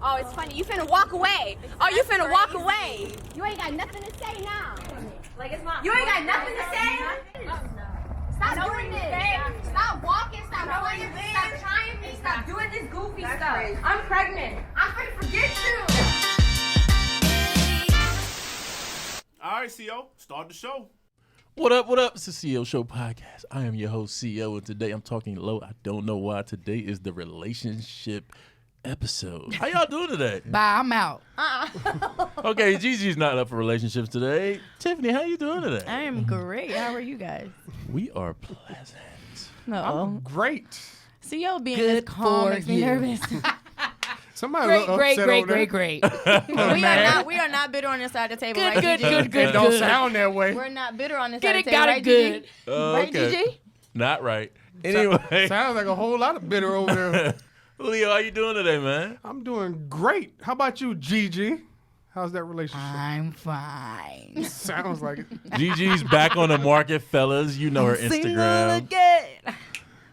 Oh, it's funny. You finna walk away. Oh, you finna walk away. You ain't got nothing to say now. Like it's not. You ain't got nothing to say? Stop doing this. Stop walking. Stop doing this. Stop trying me. Stop doing this goofy stuff. I'm pregnant. I'm finna forget you. All right, CO, start the show. What up, what up? It's the CEO Show Podcast. I am your host, CEO, and today I'm talking low. I don't know why. Today is the relationship episode. How y'all doing today? Bye, I'm out. Okay, Gigi's not up for relationships today. Tiffany, how you doing today? I am great. How are you guys? We are pleasant. No. Great. CEO being Good this calm for makes me you. nervous. Somebody Great, look great, upset great, over there. great, great. we are not bitter on this side of the table, right, Good, Gigi? good, good, It don't good. sound that way. We're not bitter on this Get side it, of the table, got it right, good. Gigi? Okay. Right, Gigi? Not right. Anyway, Sounds like a whole lot of bitter over there. Julio, how you doing today, man? I'm doing great. How about you, Gigi? How's that relationship? I'm fine. Sounds like it. Gigi's back on the market, fellas. You know her Single Instagram. again.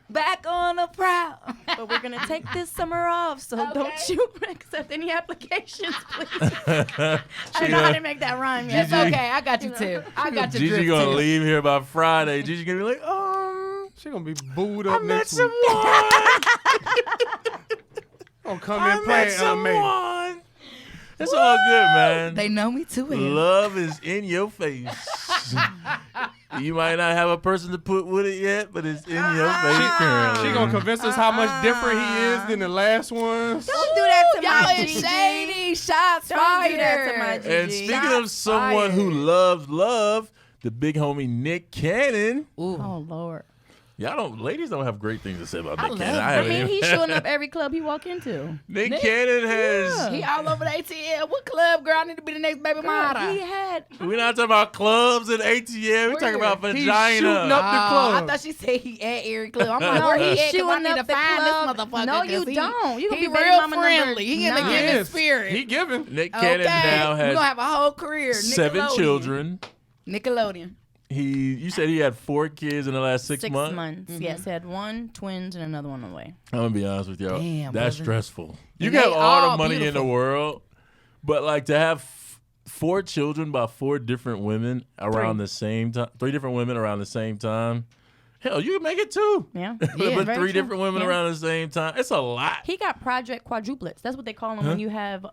Back on the prowl. But we're going to take this summer off, so don't you accept any applications, please. I don't know how to make that rhyme yet. It's okay. I got you too. I got your Gigi drift gonna too. leave here by Friday. Gigi gonna be like, She gonna be booed I up met next week. someone. Gonna come I in met playing May. someone. It's all good, man. They know me too well. Love is in your face. You might not have a person to put with it yet, but it's in your face currently. She gonna convince us how much different he is than the last ones. Don't do that to Y'all my is Gigi. shady. Shots Don't fired. do that to my Gigi. And speaking of someone who loves love, the big homie Nick Cannon. Ooh. Oh, Lord. Ladies don't have great things to say about I Nick love Cannon. him. I haven't mean, even- he's showing up every club he walk into. Nick Nick- Cannon has. He all over the ATL. What club, girl? I need to be the next baby He mama. had... We're not talking about clubs and ATM. We're talking about He's vagina. shooting up the club. I thought she said he at every club. I'm like, No, where he he's at? 'Cause I shooting need up to the find club. this motherfucker. No, 'cause you don't. You can he be baby real mama friendly. He in the number He giving is. spirit. He giving. Nick Cannon now We're has gonna have a whole career. 7 Nickelodeon. children. Nickelodeon. You said he had 4 kids in the last 6 months. 6 months. Yes, had 1, twins, and another one on the way. I'm gonna be honest with y'all. Damn, That's brother. stressful. You And can have they all the all money in the beautiful. world, but like to have 4 children by 4 different women around the same time, 3 different women around the same time. Hell, you can make it too. Yeah. But Very 3 true. different women Yeah. around the same time. It's a lot. He got project quadruplets. That's what they call them when you have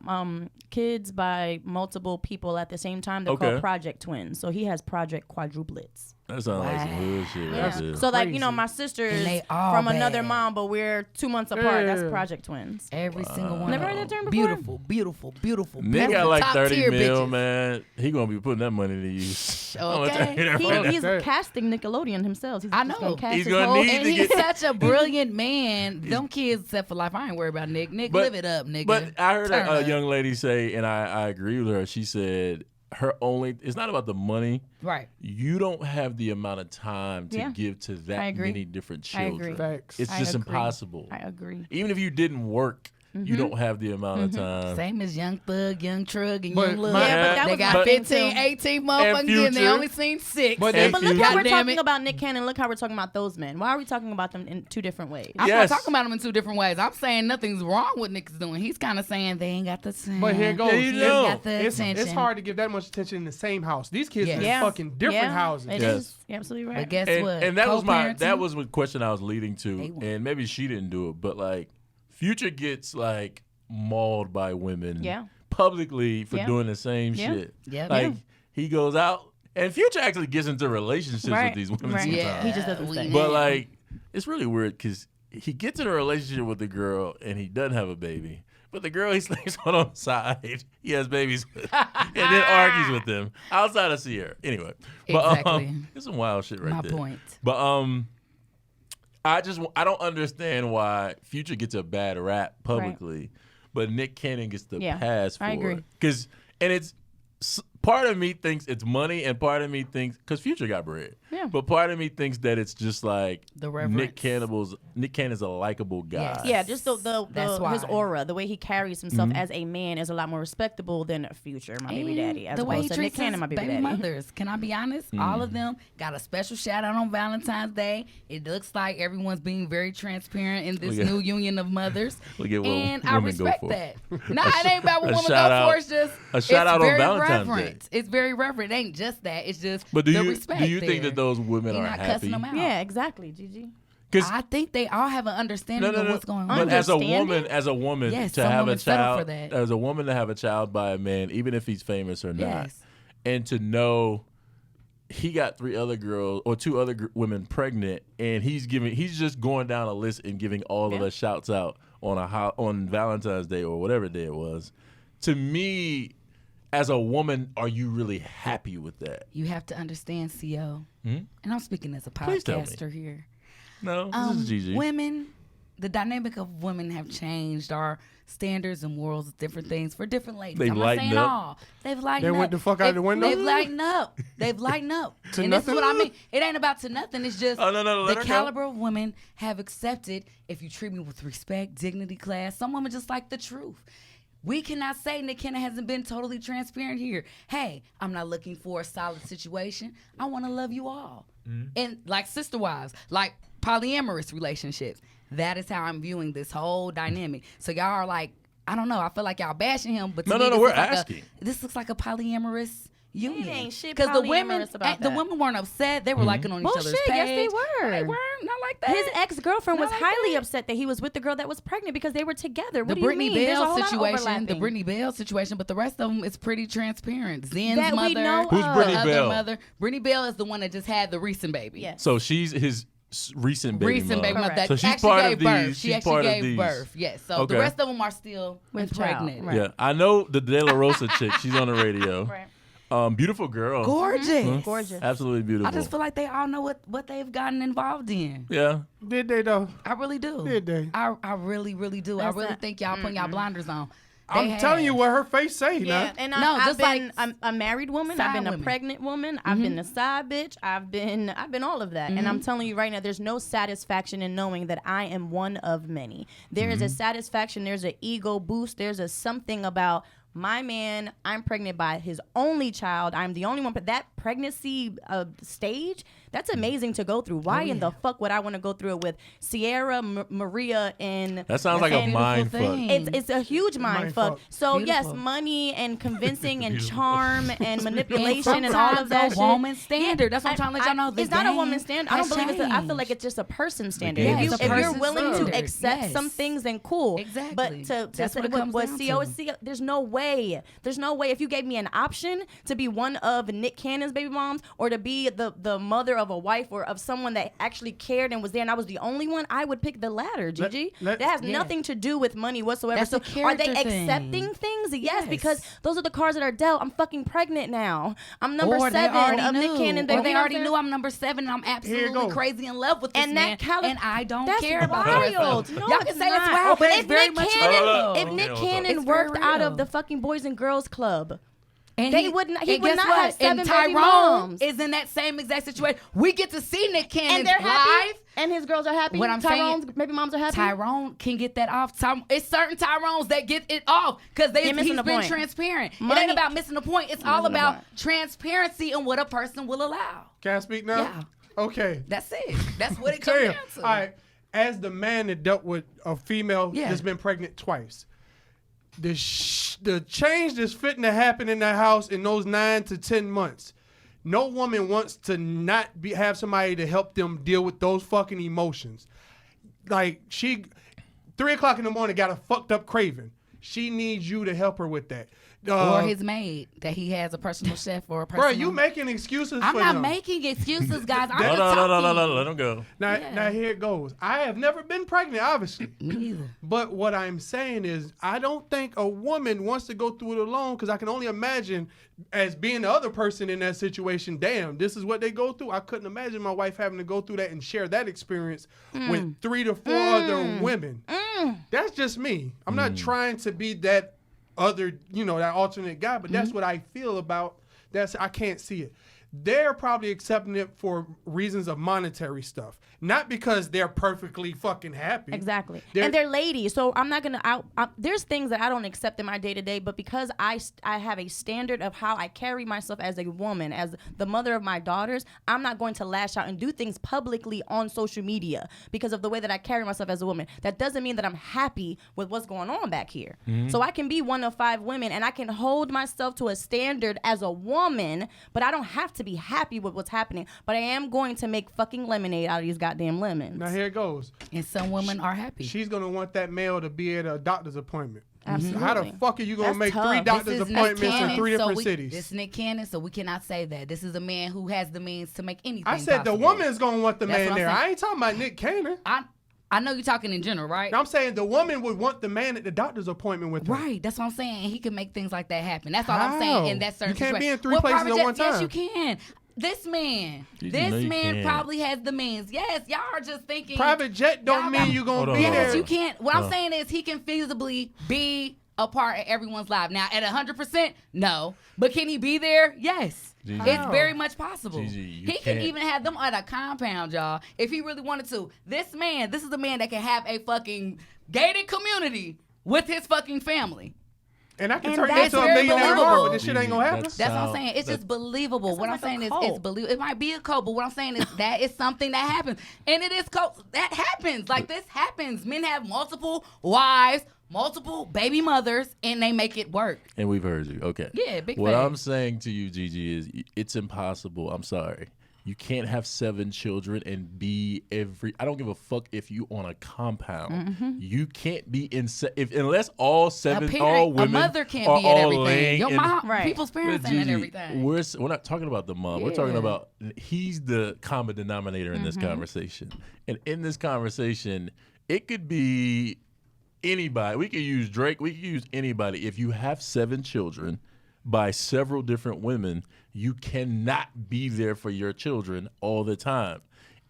kids by multiple people at the same time. They're Okay. called project twins. So he has project quadruplets. That sounds like some hood shit Yeah. right there. So like, crazy. my sisters And they all from another bad. mom, but we're 2 months apart. That's Yeah. project twins. Every single one. Never of heard that them. term before? Beautiful, beautiful, beautiful. Nick beautiful. got like Top 30 tier mil, bitches. man. He gonna be putting that money to use. I'm gonna Okay. tell you that right now. He's Okay. casting Nickelodeon himself. He's I just know. gonna cast He's his gonna whole- need And to he's get- such a brilliant man. Them kids set for life. I ain't worried about Nick. Nick, live it up, nigga. But I heard Turn a up. young lady say, and I agree with her. She said it's not about the money. Right. You don't have the amount of time to Yeah. give to I that agree. many different I children. agree. Facts. It's I just agree. impossible. I agree. Even if you didn't work, you don't have the amount of time. Same as Young Thug, Young Trug, and But Young Love. my- Yeah, but that They was got my thing, 15, too. 18 motherfuckers and they Future. only seen 6. But And But look Future. how we're Goddamn talking it. about Nick Cannon. Look how we're talking about those men. Why are we talking about them in 2 different ways? I'm Yes. not talking about him in 2 different ways. I'm saying nothing's wrong with Nick's doing. He's kind of saying they ain't got the time. But here it goes. Yeah, you They know. got the It's attention. hard to give that much attention in the same house. These kids Yes. in Yeah. fucking different Yeah, houses. It Yes. is. You're absolutely right. But guess And, what? and that was Co-parenting? the question I was leading to, They won. and maybe she didn't do it, but like Future gets like mauled by women Yeah. publicly for Yeah. doing the same Yeah. shit. Yep. Like Yeah. he goes out, and Future actually gets into relationships with Right. these women Right. sometimes. Yeah. He just doesn't we say. know. But like, it's really weird because he gets in a relationship with the girl and he doesn't have a baby. But the girl he sleeps on the side, he has babies with, and then argues with them outside of Sierra. Anyway, but Exactly. it's some wild shit right My there. point. But I don't understand why Future gets a bad rap publicly, but Nick Cannon gets the Yeah, pass for I agree. it. Because it's part of me thinks it's money, and part of me thinks because Future got bread. Yeah. But part of me thinks that it's just like The reverence. Nick Cannon's a likable guy. Yes. Yeah, just That's his why. aura, the way he carries himself as a man is a lot more respectable than Future, my baby daddy, as the way he opposed to Nick treats his Cannon, my baby daddy. mothers. Can I be honest? All of them got a special shout out on Valentine's Day. It looks like everyone's being very transparent in this Look at- new union of mothers. Look at what and I women go respect for. that. Nah, it ain't about what a women shout go out- for. It's just a shout out on very Valentine's Day. reverent. It's very reverent. It ain't just that. It's just But do the you respect do you think there. that those women You're are not happy? cussing them out. Yeah, exactly, Gigi. Because I think they all have an understanding of what's going on. But as a Understanding? woman, Yes, to some have a women settle for child, that. as a woman to have a child by a man, even if he's famous or not, Yes. and to know he got 3 other girls or 2 other women pregnant, and he's just going down a list and giving all of Yeah. the shouts out on Valentine's Day or whatever day it was. To me, as a woman, are you really happy with that? You have to understand, CO. Hmm? And I'm speaking as a Please tell me. podcaster here. No, this is Gigi. Women, the dynamic of women have changed. Our standards and morals, different things for different ladies. They've I'm not lightened saying up. all. They've lightened They up. went the fuck out the window? They've lightened up. They've lightened up. To and this is nothing? what I mean. It ain't about to nothing. It's just Oh, no, let the her go. caliber of women have accepted if you treat me with respect, dignity, class. Some women just like the truth. We cannot say Nick Cannon hasn't been totally transparent here. Hey, I'm not looking for a solid situation. I want to love you all. And like sister wives, like polyamorous relationships. That is how I'm viewing this whole dynamic. So y'all are like, I don't know. I feel like y'all bashing him, but to No, me, no, this we're looks like asking. this looks like a polyamorous union. ain't shit the women, polyamorous about the that. women weren't upset. They were liking on each other's Bullshit, page. yes, they were. They weren't. Not like that. His ex-girlfriend was Not like highly that. upset that he was with the girl that was pregnant because they were together. What The do you Brittany mean? There's a Bell whole lot of situation, the overlapping. Brittany Bell situation, but the rest of them is pretty transparent. Zen's That we mother, know Who's of. Brittany the other Bell? mother. Brittany Bell is the one that just had the recent baby. Yes. So she's his recent baby Recent baby mother. mother that So she's actually part gave of birth. these. She She's actually part of gave these. birth. Yes. So Okay. the rest of them are still With child, pregnant. right. Yeah, I know the De La Rosa chick. She's on the radio. Right. Beautiful girl. Gorgeous. Gorgeous. Absolutely beautiful. I just feel like they all know what they've gotten involved in. Yeah. Did they though? I really do. Did they? I really, really do. I That's really not- think y'all putting y'all blinders on. I'm telling you what her face say Yeah, now. and No, I've just been like I'm a married woman. side I've been a women. pregnant woman. I've been a side bitch. I've been all of that. And I'm telling you right now, there's no satisfaction in knowing that I am one of many. There is a satisfaction. There's an ego boost. There's a something about my man. I'm pregnant by his only child. I'm the only one. But that pregnancy stage, that's amazing to go through. Why in the fuck would I want to go through it with Sierra, Maria, and That sounds like a beautiful mind thing. fuck. it's a huge mind fuck. fuck. So yes, Beautiful. money and convincing and charm and And manipulation and all of that sometimes a shit. woman's standard. That's what I'm trying to let y'all know. The It's not a game woman's standard. I don't has believe it's. I feel changed. like it's just a person standard. game If, is if you're person's willing to standard. accept Yes. some things, then cool. Exactly. But to That's say what it comes what down CO to. is CO, there's no way. There's no way. If you gave me an option to be one of Nick Cannon's baby moms or to be the mother of a wife or of someone that actually cared and was there and I was the only one, I would pick the latter, Gigi. let- that has Yeah. nothing to do with money whatsoever. That's So a are they character thing. accepting things? Yes, Yes. because those are the cards that are dealt. I'm fucking pregnant now. I'm number Or they 7 already of knew. Nick Cannon. Or they you know already what I'm knew saying? I'm number 7 and I'm Here you absolutely go. crazy in love with this And man. that And I don't that's care about the rest of wild. them. No, Y'all it's can say it's not. wild, but If it's very Nick much Cannon, real. if Nick Cannon It's worked very out of real. the fucking Boys and Girls Club, And They would not- he and would guess not what? have 7 and baby Tyrone moms. is in that same exact situation. We get to see Nick Cannon and they're happy, live. and his girls are happy. What I'm Tyrone's saying- baby moms are happy. Tyrone can get that off. It's certain Tyrones that get it off because You're missing he's the been point. transparent. It Money- ain't about missing the point. It's You're all missing the about point. transparency and what a person will allow. Can I speak now? Yeah. Okay. That's it. That's what it comes Damn. down to. All right. As the man that dealt with a female Yeah. that's been pregnant twice, the change that's fitting to happen in the house in those 9 to 10 months, no woman wants to not have somebody to help them deal with those fucking emotions. Like 3 o'clock in the morning got a fucked up craving. She needs you to help her with that. Or his maid that he has a personal chef or a personal. Bro, you making excuses I'm for not him. making excuses, guys. I'm No, just no, no, no, no, talking. no. Let him go. Now, Yeah. now here it goes. I have never been pregnant, obviously. Me either. But what I'm saying is, I don't think a woman wants to go through it alone because I can only imagine as being the other person in that situation, damn, this is what they go through. I couldn't imagine my wife having to go through that and share that experience with 3 to 4 other women. That's just me. I'm not trying to be that other, that alternate guy, but that's what I feel about I can't see it. They're probably accepting it for reasons of monetary stuff, not because they're perfectly fucking happy. Exactly. And they're ladies, so I'm not gonna. There's things that I don't accept in my day to day, but because I have a standard of how I carry myself as a woman, as the mother of my daughters, I'm not going to lash out and do things publicly on social media because of the way that I carry myself as a woman. That doesn't mean that I'm happy with what's going on back here. So I can be one of 5 women, and I can hold myself to a standard as a woman, but I don't have to be happy with what's happening. But I am going to make fucking lemonade out of these goddamn lemons. Now here it goes. And some women are happy. She's gonna want that male to be at a doctor's appointment. Absolutely. How the fuck are you gonna That's make tough. 3 doctor's appointments in 3 different cities? This is Nick Cannon, so we cannot say that. This is a man who has the means to make anything I said possible. the woman is gonna want the That's man what I'm there. saying. I ain't talking about Nick Cannon. I know you're talking in general, right? I'm saying the woman would want the man at the doctor's appointment with her. Right, that's what I'm saying. And he can make things like that happen. That's all I'm How? saying in that certain You can't be situation. in 3 places private at one jet- Yes, time. you can. This man, You know you can't. probably has the means. Yes, y'all are just thinking. Private jet don't Y'all mean got- you Hold gonna on, be hold on. there. Yes, you can't. What No. I'm saying is he can feasibly be a part of everyone's life. Now, at 100%, no. But can he be there? Yes. Gigi. It's very much possible. Gigi, you he can can't- even have them at a compound, y'all, if he really wanted to. This is a man that can have a fucking gated community with his fucking family. And I can And turn you that's into a very millionaire believable. tomorrow, but this shit ain't gonna happen. That's- That's what I'm Sound- saying. It's just believable. What I'm sounds like saying a is cult. it's believable. It might be a cult, but what I'm saying is that is something that happens. And it is cult. That happens. Like this happens. Men have multiple wives, multiple baby mothers, and they make it work. And we've heard you. Okay. Yeah, big What facts. I'm saying to you, Gigi, is it's impossible. I'm sorry. You can't have 7 children and be I don't give a fuck if you on a compound. You can't be unless all 7, all women a mother can't are be at all everything. laying Your in- mom, Right. people's parents But ain't at Gigi, everything. we're not talking about the mom. We're talking Yeah. about he's the common denominator in this conversation. And in this conversation, it could be anybody. We could use Drake. We could use anybody. If you have 7 children by several different women, you cannot be there for your children all the time.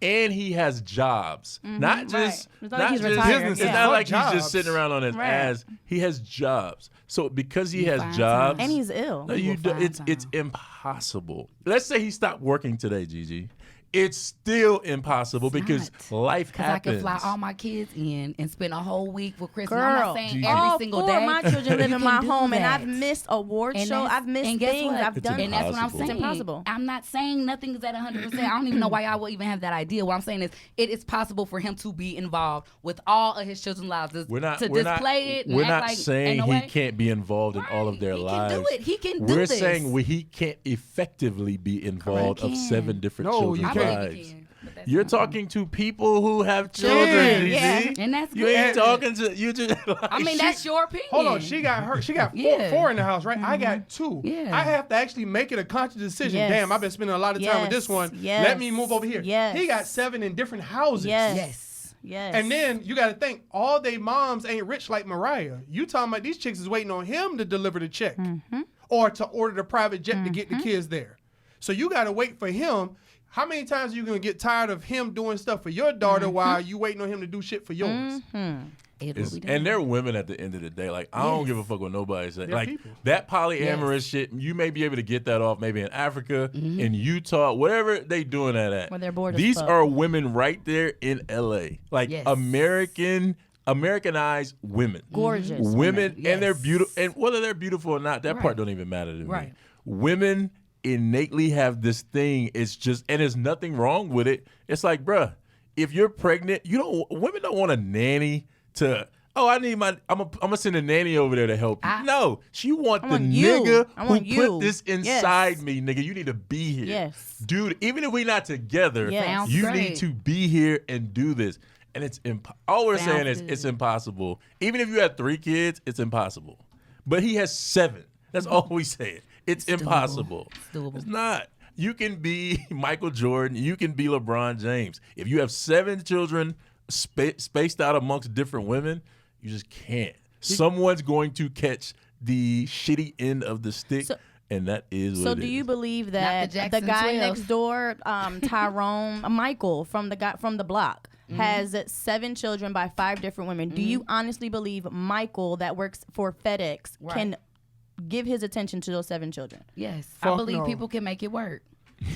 And he has jobs, not just It's not like he's just retired, It's yeah. not like he's Jobs. just sitting around on his Right. ass. He has jobs. So because he You has find jobs, time. And he's ill. no, You will find it's time. impossible. Let's say he stopped working today, Gigi. It's still impossible because life Because I happens. can fly all my kids in and spend a whole week with Christmas. I'm Girl, not saying Gigi. every all single 4 day. of my children live You in can my do home, and that. I've missed award shows. that's- I've missed and guess things. what? I've It's done And that's what I'm impossible. saying. It's impossible. I'm not saying nothing is at 100%. I don't even know why y'all would even have that idea. What I'm saying is it is possible for him to be involved with all of his children's lives. We're not. to we're display it. And We're act not like, saying ain't no he way. can't be involved in all of their He lives. can do it. He can do We're this. saying he can't effectively be involved Correct. of 7 different No, children's you I can't. believe he lives. can, but that's You're not- talking to people who have children, Gigi. yeah. And that's You good. ain't talking to you. Just I mean, that's your opinion. Hold on, she got her. She got Yeah. four in the house, right? I got 2. Yeah. I have to actually make it a conscious decision. Yes. Damn, I've been spending a lot of time with this Yes. one. Yes. Let me move over here. Yes. He got 7 in different houses. Yes. Yes. Yes. And then you got to think, all they moms ain't rich like Mariah. You talking about these chicks is waiting on him to deliver the check or to order the private jet to get the kids there. So you got to wait for him. How many times are you going to get tired of him doing stuff for your daughter while you waiting on him to do shit for yours? It will It's- be done. and they're women at the end of the day. Like I don't give a fuck what nobody says. They're Like people. that polyamorous shit, you may be able to get that off maybe in Africa, Mm-hmm. in Utah, whatever they doing that at. Where they're bored as These fuck. are women right there in LA, like Yes. Americanized women, Gorgeous women, women, and they're yes. beautiful. And whether they're beautiful or not, that part Right. don't even matter to me. Right. Women innately have this thing. It's just, and there's nothing wrong with it. It's like, bruh, if you're pregnant, women don't want a nanny to. Oh, I'm gonna send a nanny over there to help you. No, she want the want you. nigga I who want you. put this inside Yes. me, nigga. You need to be here, Yes. dude. Even if we not together, Yes. Sounds you great. need to be here and do this. And it's all we're saying is Sounds it's good. impossible. Even if you had 3 kids, it's impossible. But he has 7. That's all we say. It's impossible. It's doable. It's not. You can be Michael Jordan. You can be LeBron James. If you have 7 children spaced out amongst different women, you just can't. Someone's going to catch the shitty end of the stick, and that is what So it do is. you believe Not that the the Jackson guy 12. next door, Tyrone Michael from the block, has 7 children by 5 different women? Do you honestly believe Michael that works for FedEx Right. can give his attention to those 7 children. Yes, Fuck I believe no. people can make it work.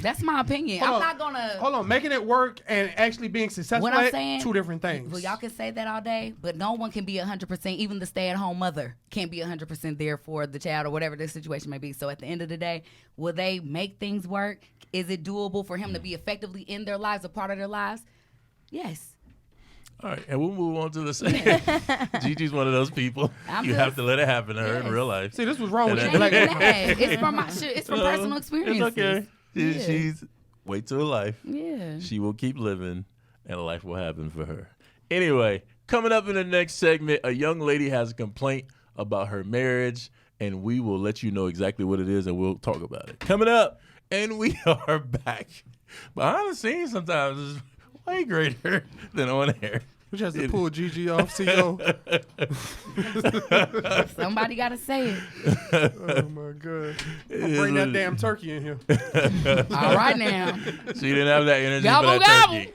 That's my opinion. Hold I'm on. not gonna. Hold on, making it work and actually being successful What I'm at saying, 2 different things. Well, y'all can say that all day, but no one can be 100%. Even the stay-at-home mother can't be 100% there for the child or whatever the situation may be. So at the end of the day, will they make things work? Is it doable for him to be effectively in their lives, a part of their lives? Yes. All right, and we'll move on to the second. Gigi's one of those people. I'm You just- have to let it happen to her in Yes. real life. See, this was wrong with And you. then- Like, It's from my shit. It's from personal experiences. It's okay. Yeah. She's wait till life. Yeah. She will keep living, and life will happen for her. Anyway, coming up in the next segment, a young lady has a complaint about her marriage, and we will let you know exactly what it is, and we'll talk about it. Coming up, and we are back. Behind the scenes sometimes is way greater than on air. which has to pull Gigi off, CO. Somebody got to say it. Oh, my God. I'll bring that damn turkey in here. All right now. She didn't have that energy Gobble, for that turkey.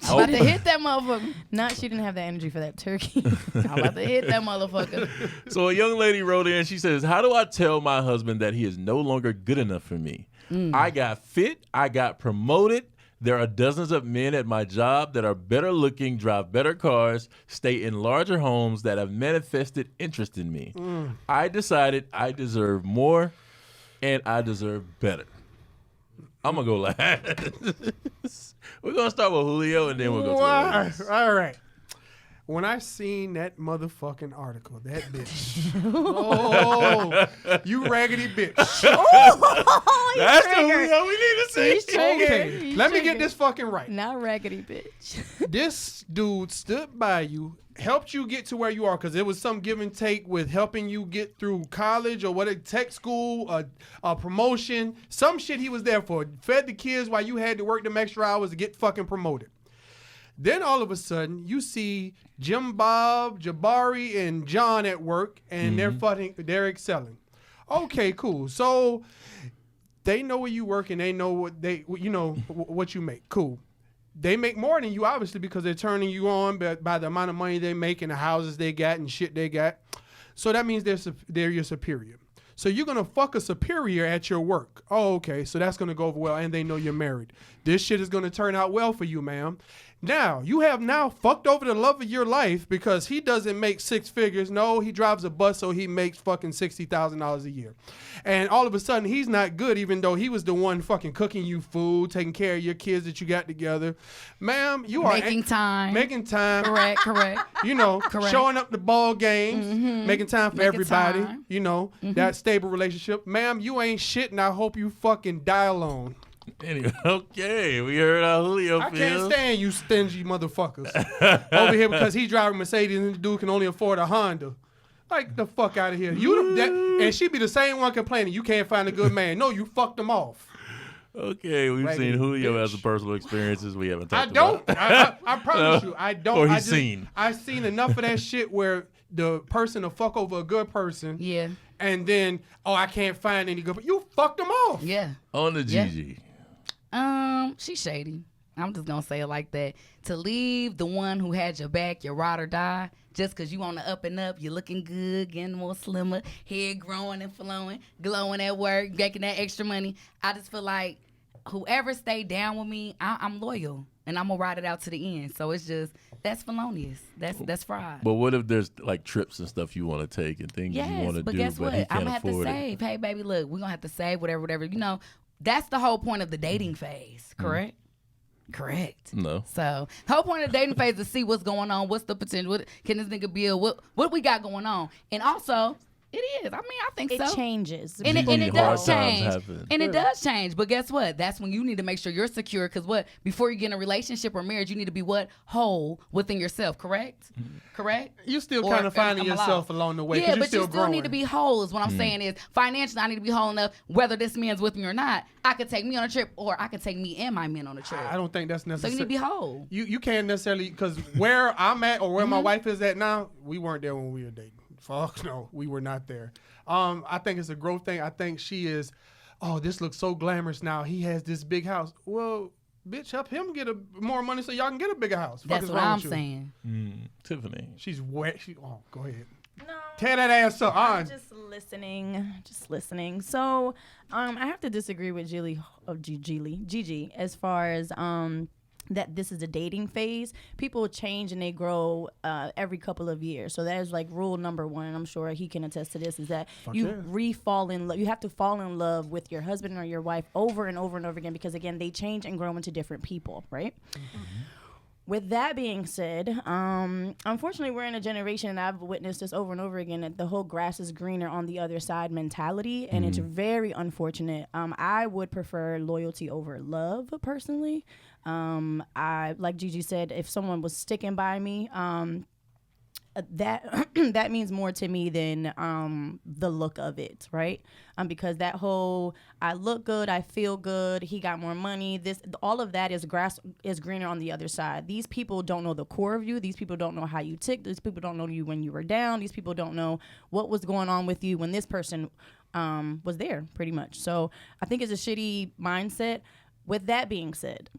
I'm about to hit that motherfucker. Not she didn't have the energy for that turkey. I'm about to hit that motherfucker. So a young lady wrote in. She says, "How do I tell my husband that he is no longer good enough for me? I got fit. I got promoted. There are dozens of men at my job that are better looking, drive better cars, stay in larger homes that have manifested interest in me. I decided I deserve more, and I deserve better." I'm going to go last. We're going to start with Julio, and then we'll go to the ladies. All right. When I seen that motherfucking article, that bitch. Oh, you raggedy bitch. That's the Julio we need to see. He's triggered. Okay, He's let me get triggered. this fucking right. Not raggedy bitch. This dude stood by you, helped you get to where you are, because it was some give and take with helping you get through college or what, tech school, a promotion, some shit he was there for. Fed the kids while you had to work them extra hours to get fucking promoted. Then all of a sudden, you see Jim Bob, Jabari, and John at work, and they're excelling. Okay, cool. So they know where you work, and they know what you make. Cool. They make more than you, obviously, because they're turning you on by the amount of money they make and the houses they got and shit they got. So that means they're your superior. So you're gonna fuck a superior at your work. Oh, okay. So that's gonna go over well, and they know you're married. This shit is gonna turn out well for you, ma'am. Now, you have now fucked over the love of your life because he doesn't make 6 figures. No, he drives a bus, so he makes fucking $60,000 a year. And all of a sudden, he's not good, even though he was the one fucking cooking you food, taking care of your kids that you got together. Ma'am, you are Making time. Making time. Correct. You know, Correct. showing up the ball games, making time for Making everybody. time. You know, that stable relationship. Ma'am, you ain't shit, and I hope you fucking die alone. Anyway, okay, we heard how Julio I feels. can't stand you stingy motherfuckers over here because he driving Mercedes and the dude can only afford a Honda. Like the fuck out of here. And she be the same one complaining you can't find a good man. No, you fucked them off. Okay, we've Raggedy seen Julio bitch. has some personal experiences we haven't I talked don't. about. I promise No. you, I don't. Or I he's seen. I've seen enough of that shit where the person will fuck over a good person. Yeah. And then, I can't find any good. But you fucked them off. Yeah. On the Yeah. Gigi. She's shady. I'm just gonna say it like that. To leave the one who had your back, your ride or die, just cause you on the up and up, you're looking good, getting more slimmer, hair growing and flowing, glowing at work, making that extra money. I just feel like whoever stayed down with me, I'm loyal and I'm gonna ride it out to the end. So it's just that's felonious. That's fraud. But what if there's like trips and stuff you want to take and things you Yes, want to but do, guess but what? he I'm can't gonna have to afford it? save. Hey, baby, look, we're gonna have to save whatever. You know, that's the whole point of the dating phase, correct? Correct. No. So the whole point of the dating phase is to see what's going on, what's the potential, what can this nigga build, what we got going on, and also it is. I mean, I think It so. changes. And it Hard does times change. happen. And it does change. But guess what? That's when you need to make sure you're secure. Because what? Before you get in a relationship or marriage, you need to be what? Whole within yourself. Correct? Correct? You still Or kind of finding am I yourself lost? along the way. 'cause Yeah, you're but you still growing. need to be whole is what I'm saying is financially I need to be whole enough whether this man's with me or not. I could take me on a trip or I could take me and my men on a trip. I don't think that's So necessary. you need to be whole. You can't necessarily, because where I'm at or where Mm-hmm. my wife is at now, we weren't there when we were dating. Fuck no, we were not there. I think it's a growth thing. I think she is, this looks so glamorous now. He has this big house. Well, bitch, help him get more money so y'all can get a bigger house. Fuck That's is what wrong I'm with you? saying. Tiffany. She's wet. Go ahead. No, Tear that ass up. I'm just Just listening. So, I have to disagree with Gigi, as far as that this is a dating phase. People change and they grow every couple of years. So that is like rule number one, and I'm sure he can attest to this, is that fall in love. You have to fall in love with your husband or your wife over and over and over again, because again, they change and grow into different people, right? Mm-hmm. With that being said, unfortunately, we're in a generation, and I've witnessed this over and over again, that the whole grass is greener on the other side mentality, and it's very unfortunate. I would prefer loyalty over love, personally. I, like Gigi said, if someone was sticking by me, that that means more to me than the look of it, right? Because that whole I look good, I feel good, he got more money, all of that is grass is greener on the other side. These people don't know the core of you. These people don't know how you tick. These people don't know you when you were down. These people don't know what was going on with you when this person was there, pretty much. So I think it's a shitty mindset. With that being said,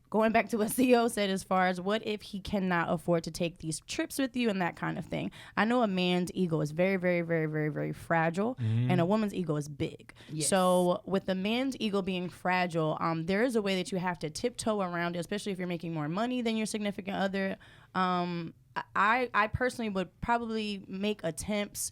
going back to what CEO said, as far as what if he cannot afford to take these trips with you and that kind of thing. I know a man's ego is very, very, very, very, very fragile, and a woman's ego is big. Yes. So with the man's ego being fragile, there is a way that you have to tiptoe around it, especially if you're making more money than your significant other. I personally would probably make attempts.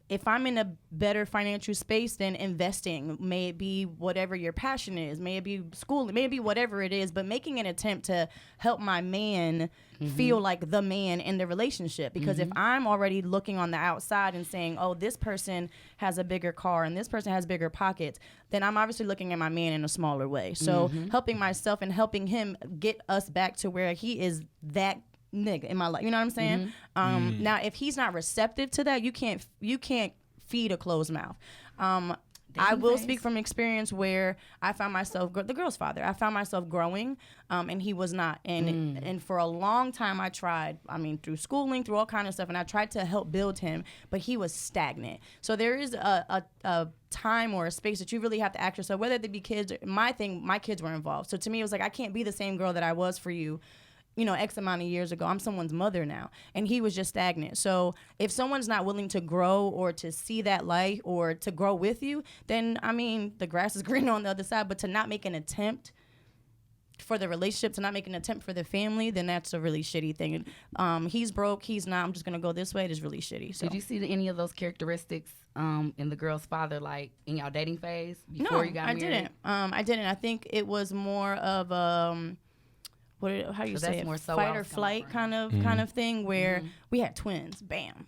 If I'm in a better financial space, then investing, may it be whatever your passion is, may it be schooling, may it be whatever it is, but making an attempt to help my man feel like the man in the relationship. Because if I'm already looking on the outside and saying, oh, this person has a bigger car and this person has bigger pockets, then I'm obviously looking at my man in a smaller way. So helping myself and helping him get us back to where he is that nigga in my life, you know what I'm saying? Now, if he's not receptive to that, you can't feed a closed mouth. I will speak from experience where I found myself, the girl's father, I found myself growing, and he was not. And for a long time I tried, through schooling, through all kind of stuff, and I tried to help build him, but he was stagnant. So there is a time or a space that you really have to ask yourself, whether they be kids, my kids were involved. So to me, it was like, I can't be the same girl that I was for you, X amount of years ago. I'm someone's mother now. And he was just stagnant. So if someone's not willing to grow or to see that light or to grow with you, then, the grass is greener on the other side. But to not make an attempt for the relationship, to not make an attempt for the family, then that's a really shitty thing. He's broke. He's not. I'm just going to go this way. It is really shitty. So. Did you see any of those characteristics in the girl's father, like in y'all dating phase before you got married? I didn't. I think it was more of how do you say it? More fight or flight kind of thing, where we had twins, bam,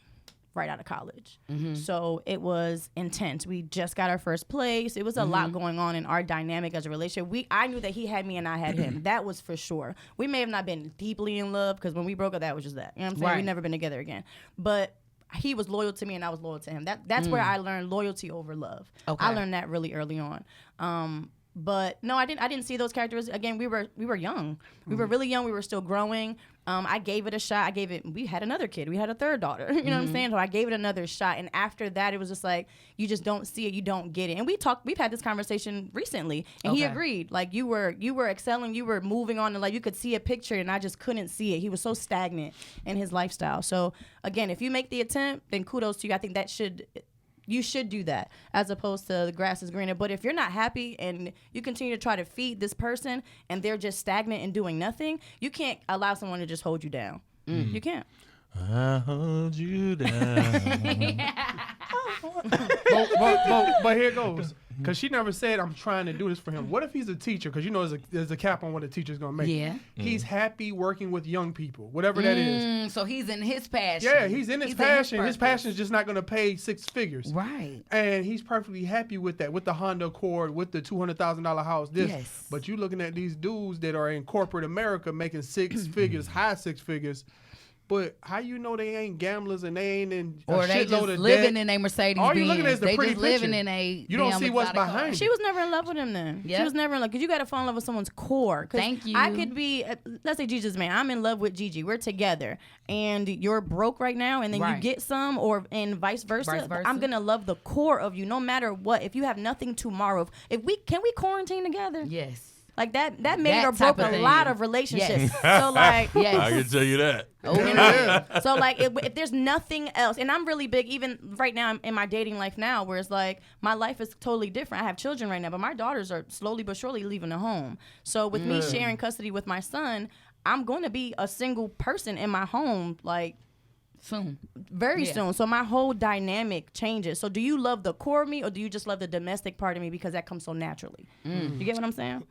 right out of college. So it was intense. We just got our first place. It was a lot going on in our dynamic as a relationship. I knew that he had me and I had him. That was for sure. We may have not been deeply in love, because when we broke up, that was just that. You know what I'm saying? We've never been together again. But he was loyal to me and I was loyal to him. That's where I learned loyalty over love. Okay. I learned that really early on. But no, I didn't see those characters. Again, we were young. We were really young. We were still growing. I gave it a shot. We had another kid. We had a third daughter. You know what I'm saying? So I gave it another shot. And after that, it was just like, you just don't see it. You don't get it. And we've had this conversation recently, and he agreed. Like, you were excelling. You were moving on, and like you could see a picture, and I just couldn't see it. He was so stagnant in his lifestyle. So again, if you make the attempt, then kudos to you. I think you should do that, as opposed to the grass is greener. But if you're not happy and you continue to try to feed this person and they're just stagnant and doing nothing, you can't allow someone to just hold you down. You can't. I hold you down. but here it goes. Because she never said, I'm trying to do this for him. What if he's a teacher? Because there's a cap on what a teacher's going to make. Yeah. He's happy working with young people, whatever that is. So he's in his passion. Yeah, he's in his passion. His passion is just not going to pay 6 figures. Right. And he's perfectly happy with that, with the Honda Accord, with the $200,000 house. Yes. But you're looking at these dudes that are in corporate America making 6 figures, high 6 figures. But how you know they ain't gamblers and they ain't in a or they just living in a Mercedes Benz? All you looking at is the pretty just picture. Living in a you don't see what's behind it. She was never in love with him then. Yep. She was never in love, because you got to fall in love with someone's core. Thank you. I could be, let's say Gigi's man. I'm in love with Gigi. We're together, and you're broke right now, and then you get some, and vice versa. I'm gonna love the core of you, no matter what. If you have nothing tomorrow, can we quarantine together? Yes. Like that made That or type broke of a thing. lot of relationships. Yes. So like, Yes. I can tell you that. Oh, you yeah. know? So like, if there's nothing else, and I'm really big, even right now in my dating life now, where it's like my life is totally different. I have children right now, but my daughters are slowly but surely leaving the home. So with me sharing custody with my son, I'm going to be a single person in my home, like Soon. very Yeah. soon. So my whole dynamic changes. So do you love the core of me, or do you just love the domestic part of me because that comes so naturally? You get what I'm saying?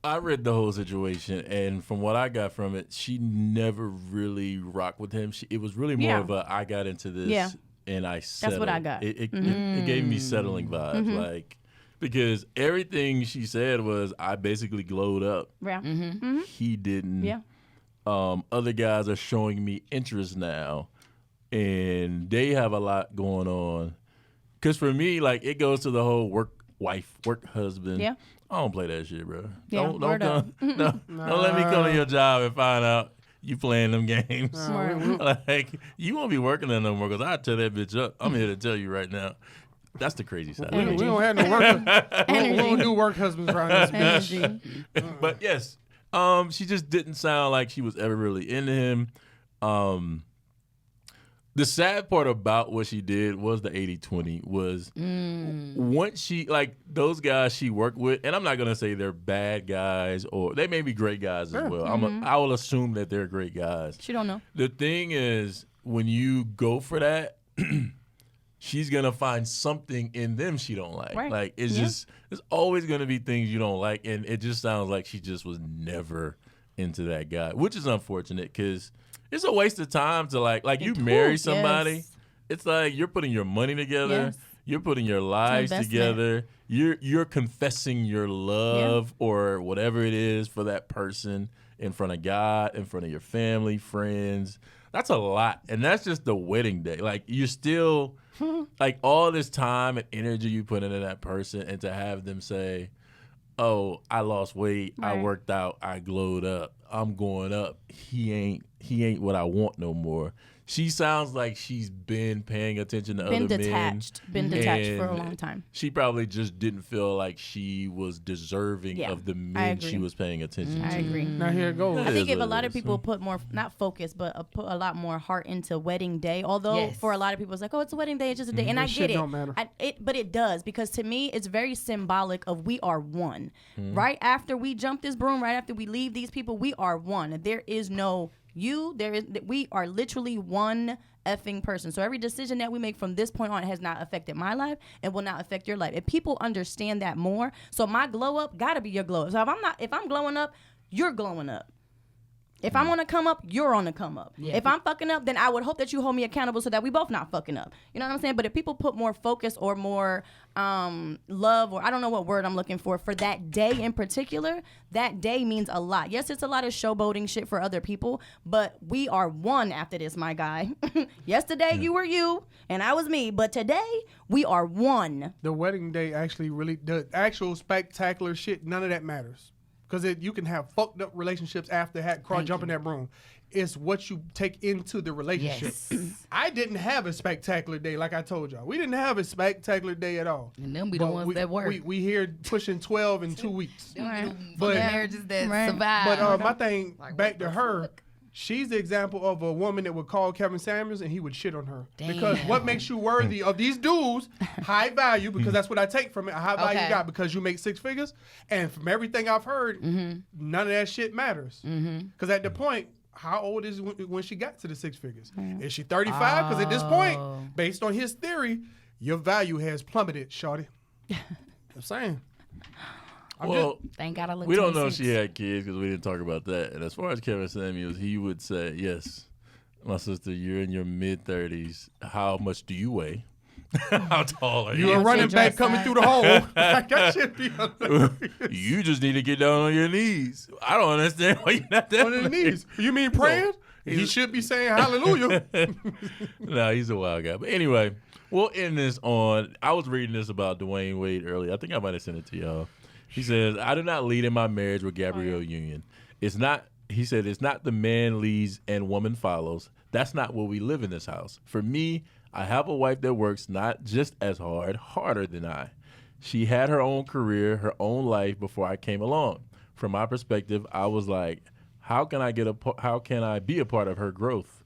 I read the whole situation, and from what I got from it, she never really rocked with him. It was really more Yeah. of a I got into this, Yeah. and I settled. what I got. It gave me settling vibes, like because everything she said was I basically glowed up. Yeah. He didn't. Yeah. Other guys are showing me interest now, and they have a lot going on. Because for me, like it goes to the whole work wife, work husband. Yeah. I don't play that shit, bro. Yeah, Don't word come. Don't let me come to your job and find out you playing them games. Like you won't be working there no more because I tell that bitch up. I'm here to tell you right now. That's the crazy side. We of it. don't have no work. we don't do work husbands around this bitch. Energy. But yes, she just didn't sound like she was ever really into him. The sad part about what she did was the 80-20 was once she, like those guys she worked with, and I'm not going to say they're bad guys or they may be great guys as well. I will assume that they're great guys. She don't know. The thing is, when you go for that, she's going to find something in them she don't like. Right. Like it's just, there's always going to be things you don't like. And it just sounds like she just was never into that guy, which is unfortunate because it's a waste of time to like you marry somebody. Yes. It's like you're putting your money together. Yes. You're putting your lives investment. together. You're confessing your love or whatever it is for that person in front of God, in front of your family, friends. That's a lot. And that's just the wedding day. Like you're still like all this time and energy you put into that person, and to have them say, oh, I lost weight, I Right. worked out, I glowed up, I'm going up. He ain't what I want no more. She sounds like she's been paying attention to Been other detached. men. Been detached for a and long time. She probably just didn't feel like she was deserving Yeah, of the I men agree. she was paying attention I to. agree. Now here it goes. I It think is if a what lot it of is. people put more, not focus, but put a lot more heart into wedding day. Although Yes. for a lot of people, it's like, oh, it's a wedding day, it's just a day, and I That get shit it. don't matter. But it does, because to me, it's very symbolic of we are one. Right after we jump this broom, right after we leave these people, we are one. There is no you. We are literally one effing person. So every decision that we make from this point on has not affected my life and will not affect your life. If people understand that more, so my glow up gotta be your glow up. So if I'm glowing up, you're glowing up. If I'm on the come up, you're on the come up. Yeah. If I'm fucking up, then I would hope that you hold me accountable so that we both not fucking up. You know what I'm saying? But if people put more focus or more love, or I don't know what word I'm looking for that day in particular, that day means a lot. Yes, it's a lot of showboating shit for other people, but we are one after this, my guy. Yesterday you were you and I was me, but today we are one. The wedding day actually really, the actual spectacular shit, none of that matters. Because you can have fucked up relationships after jumping that broom. It's what you take into the relationship. Yes. I didn't have a spectacular day, like I told y'all. We didn't have a spectacular day at all. And them be the But ones that work. We here pushing 12 in 2 weeks. But But- marriages that Right. survive. But my thing, Like, back what to the her, fuck? she's the example of a woman that would call Kevin Samuels and he would shit on her. Damn. Because what makes you worthy of these dudes, high value, because that's what I take from it, a high value Okay. guy, because you make six figures. And from everything I've heard, Mm-hmm. none of that shit matters. Because at the point, how old is when she got to the six figures? Is she 35? Because at this Oh. point, based on his theory, your value has plummeted, shawty. I'm saying. Well, Thank God I looked we don't know if 26. she had kids because we didn't talk about that. And as far as Kevin Samuels, he would say, yes, my sister, you're in your mid-30s. How much do you weigh? How tall are You you? a running dress back coming size. through the hole. Like, that shit be hilarious. You just need to get down on your knees. I don't understand why you're not that On his way. knees. You mean praying? He he's- should be saying hallelujah. No, he's a wild guy. But anyway, we'll end this on. I was reading this about Dwayne Wade earlier. I think I might have sent it to y'all. He says, I do not lead in my marriage with Gabrielle Union. It's not, he said, it's not the man leads and woman follows. That's not what we live in this house. For me, I have a wife that works not just as hard, harder than I. She had her own career, her own life before I came along. from my perspective, I was like, how can I be a part of her growth?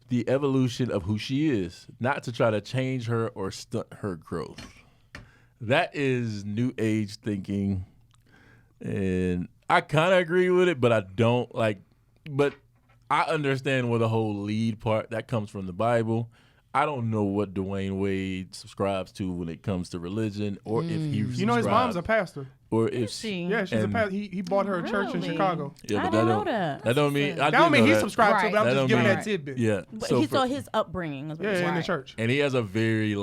The evolution of who she is, not to try to change her or stunt her growth. That is new age thinking. And I kind of agree with it, but I don't but I understand where the whole lead part, that comes from the Bible. I don't know what Dwayne Wade subscribes to when it comes to religion, or if he You know his mom's a pastor. or if she? Yeah, she's a pastor. He bought her a church in Really? Chicago. Yeah, I but didn't know that. That don't mean That don't mean he subscribed to it, but I'm That just don't giving mean- that tidbit. Yeah, But so he for- saw his upbringing. Is what Yeah, you're in the saying. church. and he has a very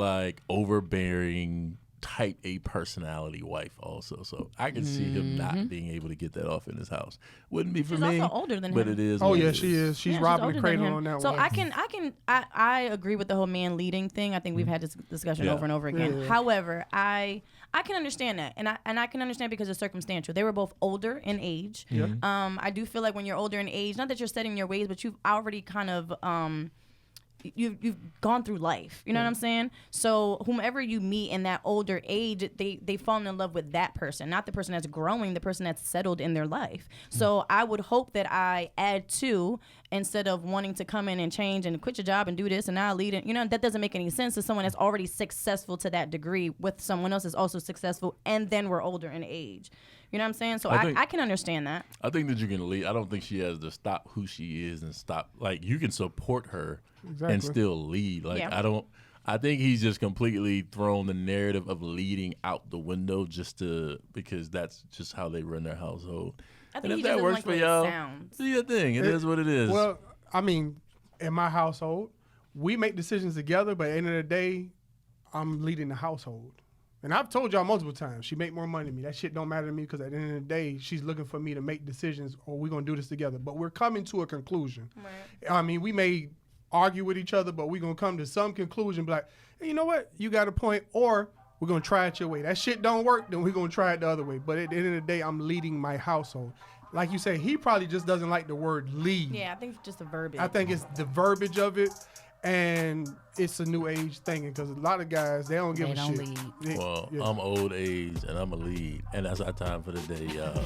overbearing type A personality wife also. So I can see him not being able to get that off in his house. Wouldn't be for She's me. also older than but him. it is. Oh what yeah, it she is. She's Yeah, robbing older the than cradle him. on that so one. I agree with the whole man leading thing. I think we've had this discussion Yeah. over and over again. Yeah. However, I can understand that, and I can understand because it's circumstantial. They were both older in age. I do feel like when you're older in age, not that you're setting your ways, but you've already kind of you've gone through life. You know what I'm saying? So whomever you meet in that older age, they fall in love with that person, not the person that's growing, the person that's settled in their life. So I would hope that I add to, instead of wanting to come in and change and quit your job and do this and now lead it. You know, that doesn't make any sense to someone that's already successful to that degree with someone else that's also successful, and then we're older in age. You know what I'm saying? So I can understand that. I think that you can lead. I don't think she has to stop who she is and stop. Like, you can support her Exactly. and still lead. Like, Yeah. I think he's just completely thrown the narrative of leading out the window because that's just how they run their household. I think And if he that just doesn't works like for the way it y'all, sounds. do your thing. It is what it is. Well, I mean, in my household, we make decisions together, but at the end of the day, I'm leading the household. And I've told y'all multiple times, she make more money than me. That shit don't matter to me because at the end of the day, she's looking for me to make decisions, or we're going to do this together. But we're coming to a conclusion. Right. I mean, we may argue with each other, but we're going to come to some conclusion, be like, hey, you know what? You got a point, or we're going to try it your way. That shit don't work, then we're going to try it the other way. But at the end of the day, I'm leading my household. Like you say, he probably just doesn't like the word lead. Yeah, I think it's just the verbiage. I think it's the verbiage of it, and it's a new age thing because a lot of guys, they don't give They a don't shit. lead. They- Well, yeah. I'm old age and I'm a lead, and that's our time for the day, y'all.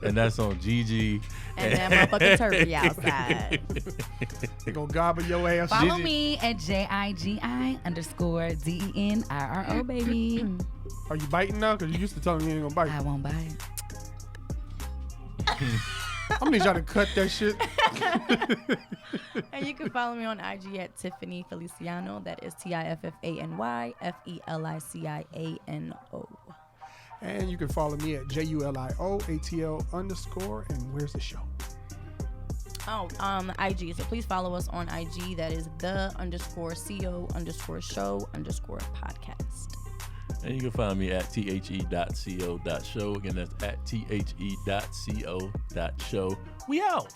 And that's on Gigi. and that motherfucking turkey outside. They gonna gobble your ass. Follow Gigi. me at JIGI_DENIRO, baby. Are you biting now? Because you used to tell me you ain't gonna I bite. won't bite. I'm gonna need y'all to cut that shit. And you can follow me on IG at Tiffany Feliciano. That is TIFFANY FELICIANO. And you can follow me at JULIOATL_. And where's the show? Oh, IG. So please follow us on IG. That is the_CO_show_podcast. And you can find me at the.co.show. Again, that's at the.co.show. We out.